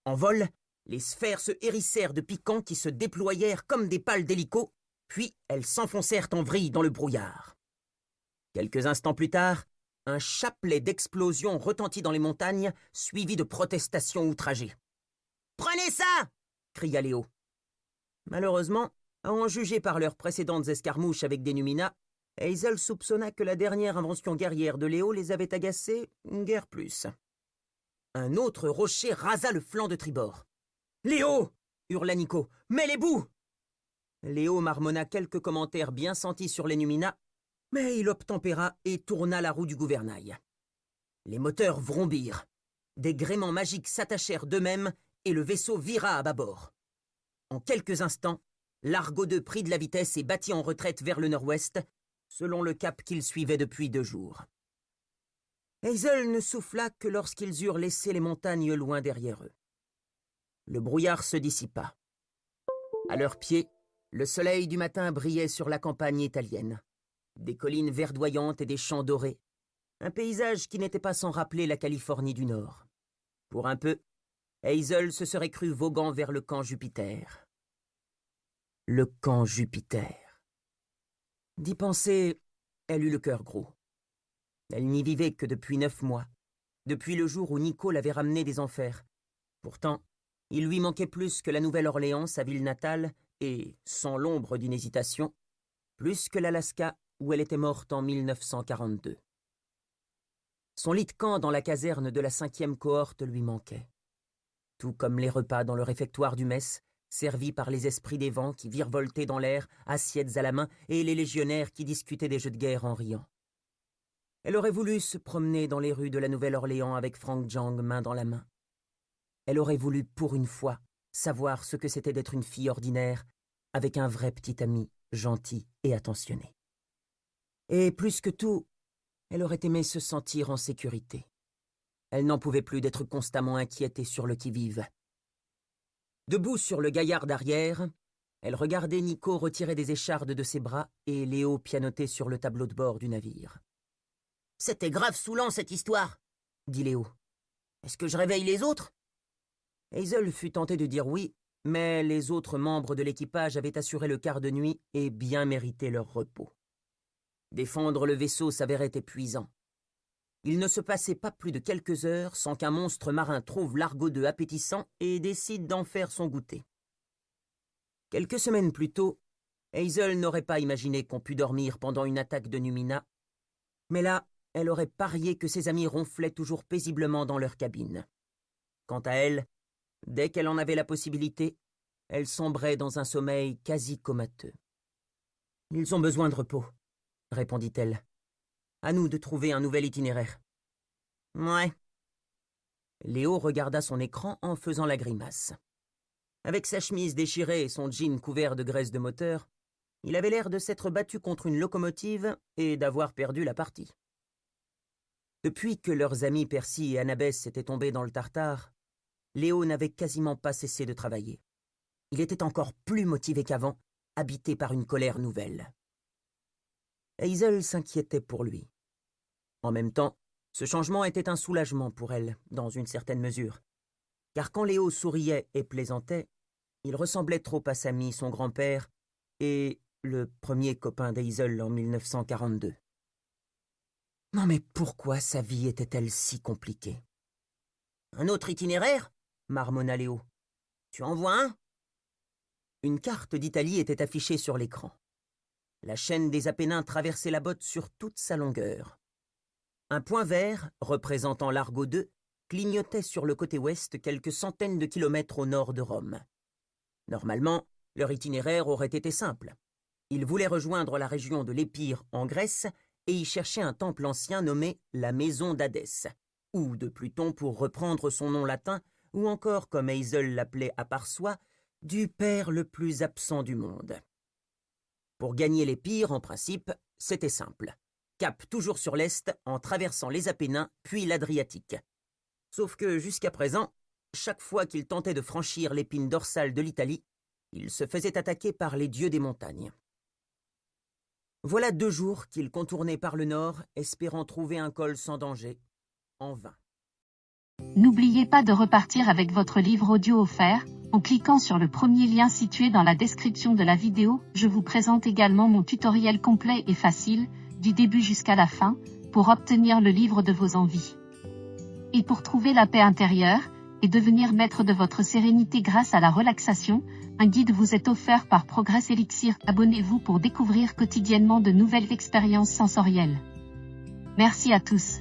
En vol, les sphères se hérissèrent de piquants qui se déployèrent comme des pales d'hélico, puis elles s'enfoncèrent en vrille dans le brouillard. Quelques instants plus tard, un chapelet d'explosions retentit dans les montagnes, suivi de protestations outragées. « Prenez ça !» cria Léo. Malheureusement, à en juger par leurs précédentes escarmouches avec des Numina, Hazel soupçonna que la dernière invention guerrière de Léo les avait agacés, guère plus. Un autre rocher rasa le flanc de tribord. « Léo !» hurla Nico. « Mets les bouts !» Léo marmonna quelques commentaires bien sentis sur les Numina, mais il obtempéra et tourna la roue du gouvernail. Les moteurs vrombirent. Des gréements magiques s'attachèrent d'eux-mêmes et le vaisseau vira à bâbord. En quelques instants, l'Argo II prit de la vitesse et battit en retraite vers le nord-ouest, selon le cap qu'il suivait depuis 2 jours. Hazel ne souffla que lorsqu'ils eurent laissé les montagnes loin derrière eux. Le brouillard se dissipa. À leurs pieds, le soleil du matin brillait sur la campagne italienne. Des collines verdoyantes et des champs dorés. Un paysage qui n'était pas sans rappeler la Californie du Nord. Pour un peu, Hazel se serait cru voguant vers le camp Jupiter. Le camp Jupiter. D'y penser, elle eut le cœur gros. Elle n'y vivait que depuis 9 mois, depuis le jour où Nico l'avait ramenée des enfers. Pourtant, il lui manquait plus que la Nouvelle-Orléans, sa ville natale, et, sans l'ombre d'une hésitation, plus que l'Alaska où elle était morte en 1942. Son lit de camp dans la caserne de la 5e cohorte lui manquait. Tout comme les repas dans le réfectoire du mess, servis par les esprits des vents qui virevoltaient dans l'air, assiettes à la main, et les légionnaires qui discutaient des jeux de guerre en riant. Elle aurait voulu se promener dans les rues de la Nouvelle-Orléans avec Frank Jang main dans la main. Elle aurait voulu, pour une fois, savoir ce que c'était d'être une fille ordinaire, avec un vrai petit ami, gentil et attentionné. Et plus que tout, elle aurait aimé se sentir en sécurité. Elle n'en pouvait plus d'être constamment inquiète et sur le qui-vive. Debout sur le gaillard d'arrière, elle regardait Nico retirer des échardes de ses bras et Léo pianoter sur le tableau de bord du navire. « C'était grave saoulant, cette histoire !» dit Léo. « Est-ce que je réveille les autres ?» Hazel fut tentée de dire oui, mais les autres membres de l'équipage avaient assuré le quart de nuit et bien mérité leur repos. Défendre le vaisseau s'avérait épuisant. Il ne se passait pas plus de quelques heures sans qu'un monstre marin trouve l'Argo II appétissant et décide d'en faire son goûter. Quelques semaines plus tôt, Hazel n'aurait pas imaginé qu'on pût dormir pendant une attaque de Numina, mais là, elle aurait parié que ses amis ronflaient toujours paisiblement dans leur cabine. Quant à elle, dès qu'elle en avait la possibilité, elle sombrait dans un sommeil quasi comateux. « Ils ont besoin de repos, » répondit-elle. « À nous de trouver un nouvel itinéraire. »« Ouais. » Léo regarda son écran en faisant la grimace. Avec sa chemise déchirée et son jean couvert de graisse de moteur, il avait l'air de s'être battu contre une locomotive et d'avoir perdu la partie. Depuis que leurs amis Percy et Annabeth étaient tombés dans le tartare, Léo n'avait quasiment pas cessé de travailler. Il était encore plus motivé qu'avant, habité par une colère nouvelle. Hazel s'inquiétait pour lui. En même temps, ce changement était un soulagement pour elle, dans une certaine mesure. Car quand Léo souriait et plaisantait, il ressemblait trop à Sammy, son grand-père, et le premier copain d'Hazel en 1942. Non mais pourquoi sa vie était-elle si compliquée? « Un autre itinéraire ?» marmonna Léo. « Tu en vois un ?» Une carte d'Italie était affichée sur l'écran. La chaîne des Apennins traversait la botte sur toute sa longueur. Un point vert, représentant l'Argo II, clignotait sur le côté ouest quelques centaines de kilomètres au nord de Rome. Normalement, leur itinéraire aurait été simple. Ils voulaient rejoindre la région de l'Épire en Grèce et y chercher un temple ancien nommé la Maison d'Hadès, ou de Pluton pour reprendre son nom latin, ou encore, comme Hazel l'appelait à part soi, du père le plus absent du monde. Pour gagner l'Épire, en principe, c'était simple. Cap toujours sur l'est en traversant les Apennins puis l'Adriatique. Sauf que jusqu'à présent, chaque fois qu'il tentait de franchir l'épine dorsale de l'Italie, il se faisait attaquer par les dieux des montagnes. Voilà 2 jours qu'il contournait par le nord, espérant trouver un col sans danger, en vain. N'oubliez pas de repartir avec votre livre audio offert, en cliquant sur le premier lien situé dans la description de la vidéo. Je vous présente également mon tutoriel complet et facile, du début jusqu'à la fin, pour obtenir le livre de vos envies. Et pour trouver la paix intérieure, et devenir maître de votre sérénité grâce à la relaxation, un guide vous est offert par Progress Elixir. Abonnez-vous pour découvrir quotidiennement de nouvelles expériences sensorielles. Merci à tous.